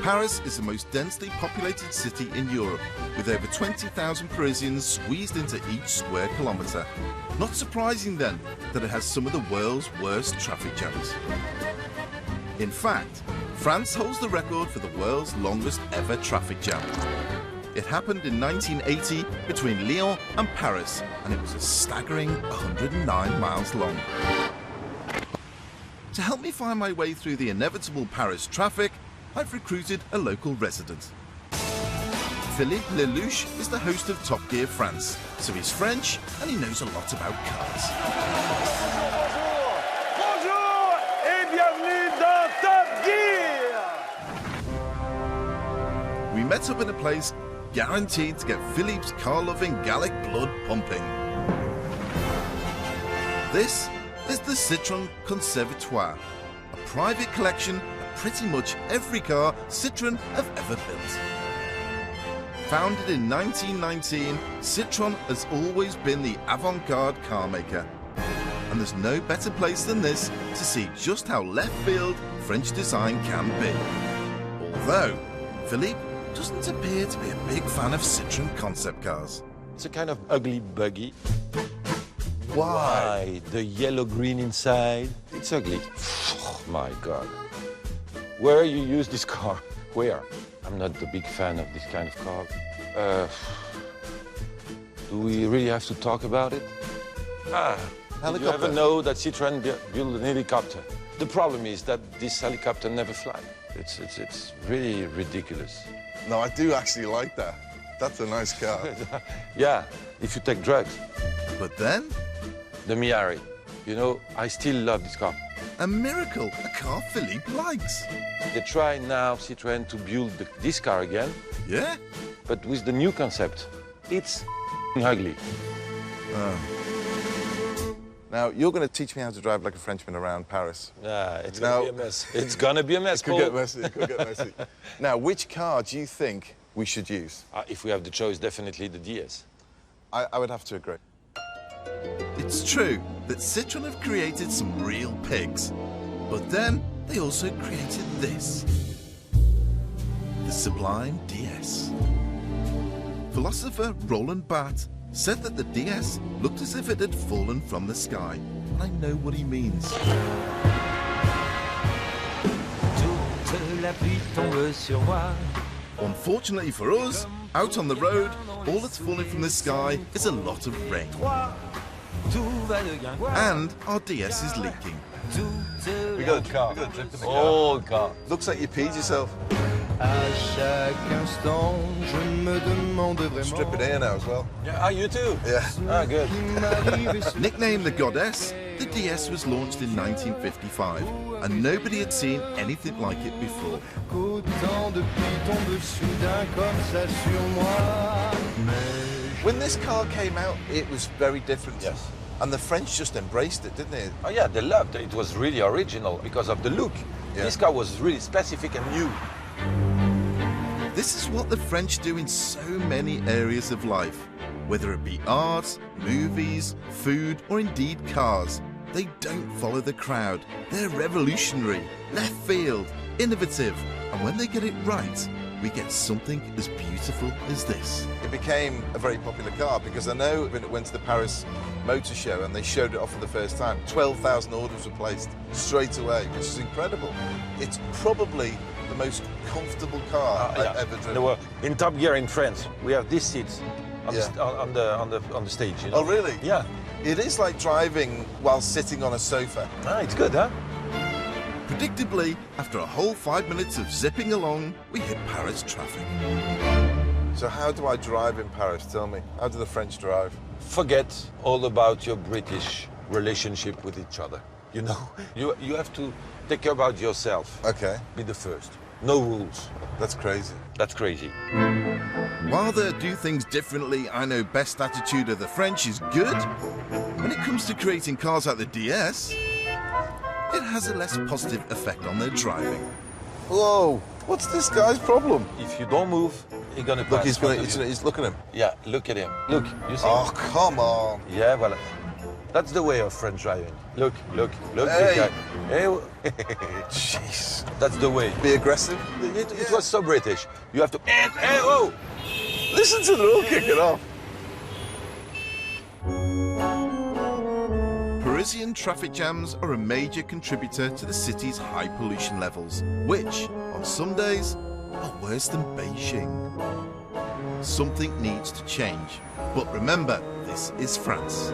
Paris is the most densely populated city in Europe, with over 20,000 Parisians squeezed into each square kilometre. Not surprising then that it has some of the world's worst traffic jams. In fact, France holds the record for the world's longest ever traffic jam. It happened in 1980 between Lyon and Paris, and it was a staggering 109 miles long. To help me find my way through the inevitable Paris traffic, I've recruited a local resident. Philippe Lellouche is the host of Top Gear France, so he's French and he knows a lot about cars. Bonjour et bienvenue dans Top Gear! We met up in a place guaranteed to get Philippe's car-loving Gallic blood pumping. This is the Citron Contoire, a private collection of pretty much every car Citron have ever built. Founded in 1919, Citron has always been the avant-garde car maker. And there's no better place than this to see just how left field French design can be. Although, Philippe doesn't appear to be a big fan of Citron concept cars. It's a kind of ugly buggy. Why? The yellow-green inside. It's ugly. Oh, my God. Where you use this car? Where? I'm not the big fan of this kind of car. Do we really have to talk about it? Did you ever know that Citroën built an helicopter? The problem is that this helicopter never flies. It's really ridiculous. No, I do actually like that. That's a nice car. Yeah, if you take drugs. But then, The Miari. You know, I still love this car. a miracle, a car Philippe likes. They try now, Citroën, to build this car again, Yeah? but with the new concept. It's ugly. Now, you're going to teach me how to drive like a Frenchman around Paris. It's gonna be a mess. It's gonna be a mess, It could get messy, it could get messy. Now, which car do you think we should use? If we have the choice, definitely the DS. I would have to agree. It's true that Citroën have created some real pigs. But then, they also created this. The sublime DS. Philosopher Roland Barthes said that the DS looked as if it had fallen from the sky. And I know what he means. Toute la pluie tombe sur moi. Unfortunately for us, out on the road, all that's falling from the sky is a lot of rain. Tout va de guingois. And our DS is leaking. We got a car. We got a drip in the car. Old car. Looks like you peed yourself. À chaque instant, je me demande vraiment. Strip it here now as well. Yeah, you too? Yeah. Good. Nicknamed the Goddess, the DS was launched in 1955, and nobody had seen anything like it before. Qu'autant de pluie tombe soudain comme ça sur moi. When this car came out, it was very different. Yes. And the French just embraced it, didn't they? Oh yeah, they loved it. It was really original because of the look. Yeah. This car was really specific and new. This is what the French do in so many areas of life. Whether it be art, movies, food, or indeed cars, they don't follow the crowd. They're revolutionary, left field, innovative, and when they get it right, we get something as beautiful as this. It became a very popular car because I know when it went to the Paris Motor Show and they showed it off for the first time, 12,000 orders were placed straight away, which is incredible. It's probably the most comfortable car I've ever driven. In Top Gear in France, we have these seats on, on the stage. You know? Oh, really? Yeah. It is like driving while sitting on a sofa. It's good, huh? Predictably, after a whole 5 minutes of zipping along, we hit Paris traffic. So how do I drive in Paris? Tell me. How do the French drive? Forget all about your British relationship with each other. You know, you have to take care about yourself. Okay. Be the first. No rules. That's crazy. That's crazy. While they do things differently, I know best attitude of the French is good. When it comes to creating cars like the DS, it has a less positive effect on their driving. Whoa! What's this guy's problem? If you don't move, you're gonna pass. Look, he's look at him. Yeah, look at him. Look, you see? Oh, come on. Yeah, well, that's the way of French driving. Look, Hey. this guy. Hey. Jeez. That's the way. Be aggressive. It was so British. You have to. Hey, oh! Listen to the all kicking off. Parisian traffic jams are a major contributor to the city's high pollution levels, which, on some days, are worse than Beijing. Something needs to change. But remember, this is France.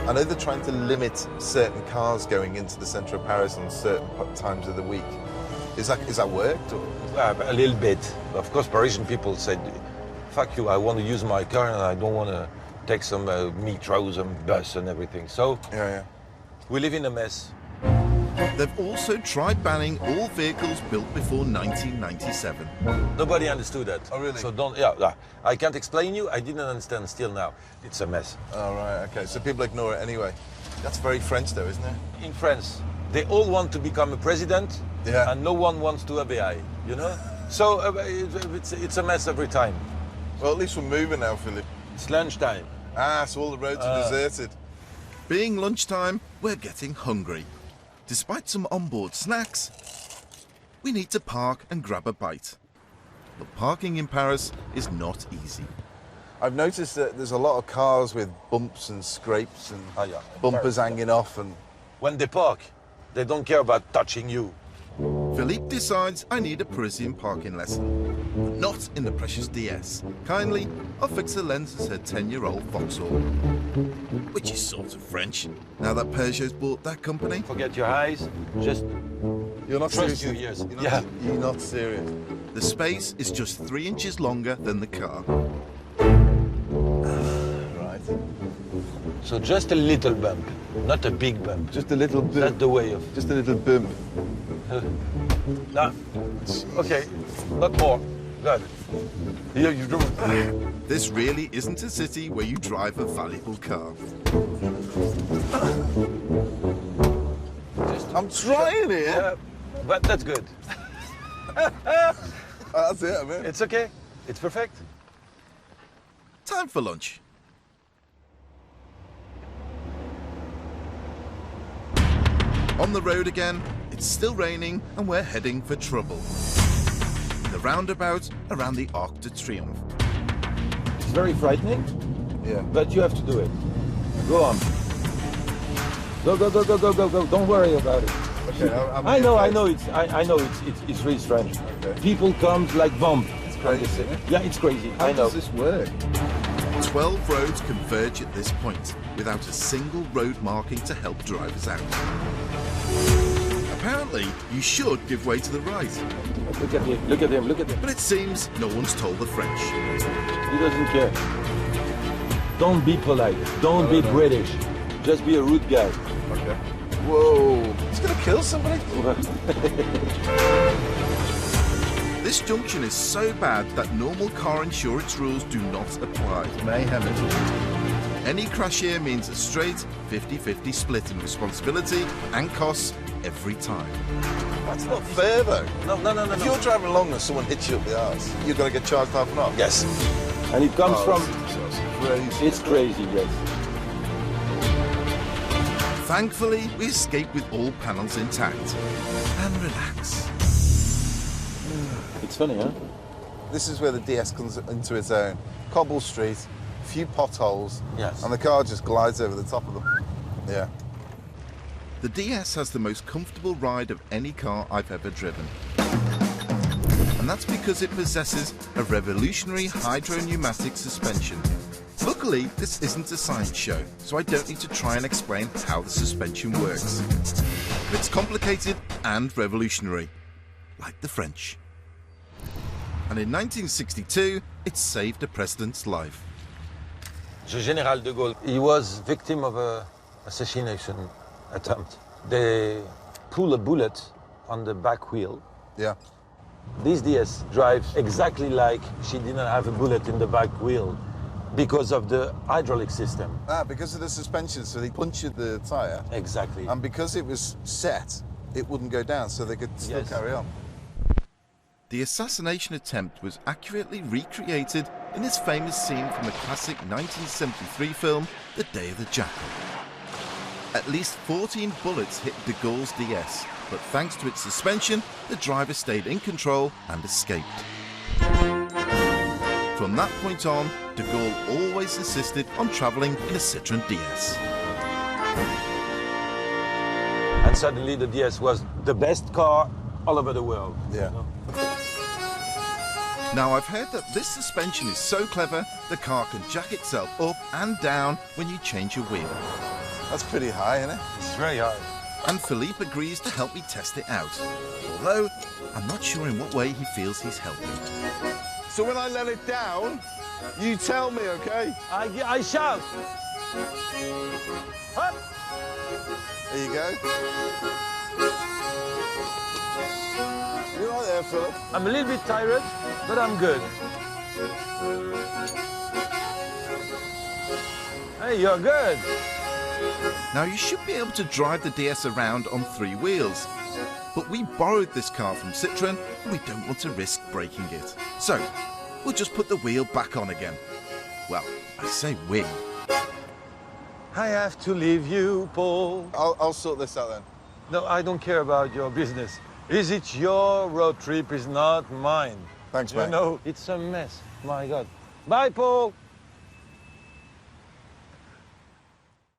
I know they're trying to limit certain cars going into the centre of Paris on certain times of the week. Is that worked? Or? A little bit. Of course, Parisian people said, fuck you, I want to use my car and I don't want to take some metros and bus and everything. So, we live in a mess. They've also tried banning all vehicles built before 1997. Nobody understood that. Oh, really? So don't, I can't explain you, I didn't understand still now. It's a mess. Oh, right, okay. So people ignore it anyway. That's very French though, isn't it? In France, they all want to become a president, Yeah. and no one wants to obey, you know? So it's a mess every time. Well, at least we're moving now, Philippe. It's lunchtime. Ah, so all the roads are deserted. Being lunchtime, we're getting hungry. Despite some onboard snacks, we need to park and grab a bite. But parking in Paris is not easy. I've noticed that there's a lot of cars with bumps and scrapes and bumpers Paris, hanging off and... When they park, they don't care about touching you. Philippe decides I need a Parisian parking lesson. Not in the precious DS. Kindly, I'll fix the lenses her 10-year-old Vauxhall. Which is sort of French, now that Peugeot's bought that company. Forget your eyes, just You're not trust serious. your ears. You're not serious. The space is just 3 inches longer than the car. Right. So just a little bump, not a big bump. Just a little bump. That's the way of... Just a little bump. No. Okay, not more. Good. Here you do. This really isn't a city where you drive a valuable car. I'm trying it. Yeah, but that's good. That's it, I mean. It's okay. It's perfect. Time for lunch. On the road again, it's still raining and we're heading for trouble. The roundabout around the Arc de Triomphe. It's very frightening, Yeah. but you have to do it. Go on. Go, go, go, go, go, go, go. Don't worry about it. Okay, I know it's really strange. Okay. People come like vomp. It's crazy, isn't it? Yeah, it's crazy. How I know. does this work? 12 roads converge at this point, without a single road marking to help drivers out. Apparently, you should give way to the right, Look at him, look at him, look at him. but it seems no one's told the French. He doesn't care. Don't be polite. Don't be British. Just be a rude guy. Okay. Whoa. It's gonna kill somebody. This junction is so bad that normal car insurance rules do not apply. Mayhem. Any crash here means a straight 50-50 split in responsibility and costs every time. That's not fair though. No. If you're driving along and someone hits you up the arse, you're gonna get charged half an hour. Yes. And it comes from... Crazy. It's crazy, yes. Thankfully, we escape with all panels intact. And relax. It's funny, huh? This is where the DS comes into its own. Cobble street, few potholes, Yes. and the car just glides over the top of them. Yeah. The DS has the most comfortable ride of any car I've ever driven. And that's because it possesses a revolutionary hydro-pneumatic suspension. Luckily, this isn't a science show, so I don't need to try and explain how the suspension works. But it's complicated and revolutionary, like the French. And in 1962, it saved a president's life. The General de Gaulle, he was victim of a assassination attempt. They pull a bullet on the back wheel. Yeah. This DS drives exactly like she didn't have a bullet in the back wheel because of the hydraulic system. Ah, because of the suspension, so they punctured the tyre. Exactly. And because it was set, it wouldn't go down, so they could still Yes. carry on. The assassination attempt was accurately recreated in this famous scene from the classic 1973 film, The Day of the Jackal. At least 14 bullets hit de Gaulle's DS, but thanks to its suspension, the driver stayed in control and escaped. From that point on, de Gaulle always insisted on travelling in a Citron DS. And suddenly the DS was the best car all over the world. Yeah. You know? Now I've heard that this suspension is so clever, the car can jack itself up and down when you change your wheel. That's pretty high, isn't it? It's very high. And Philippe agrees to help me test it out. Although, I'm not sure in what way he feels he's helping. So when I let it down, you tell me, okay? I shout. Up. There you go. You're right there, Philip. I'm a little bit tired, but I'm good. Hey, you're good. Now you should be able to drive the DS around on 3 wheels. But we borrowed this car from Citron and we don't want to risk breaking it. So, we'll just put the wheel back on again. Well, I say we. I have to leave you, Paul. I'll sort this out then. No, I don't care about your business. Is it your road trip? Is not mine. Thanks, mate. You know, it's a mess. My God. Bye, Paul.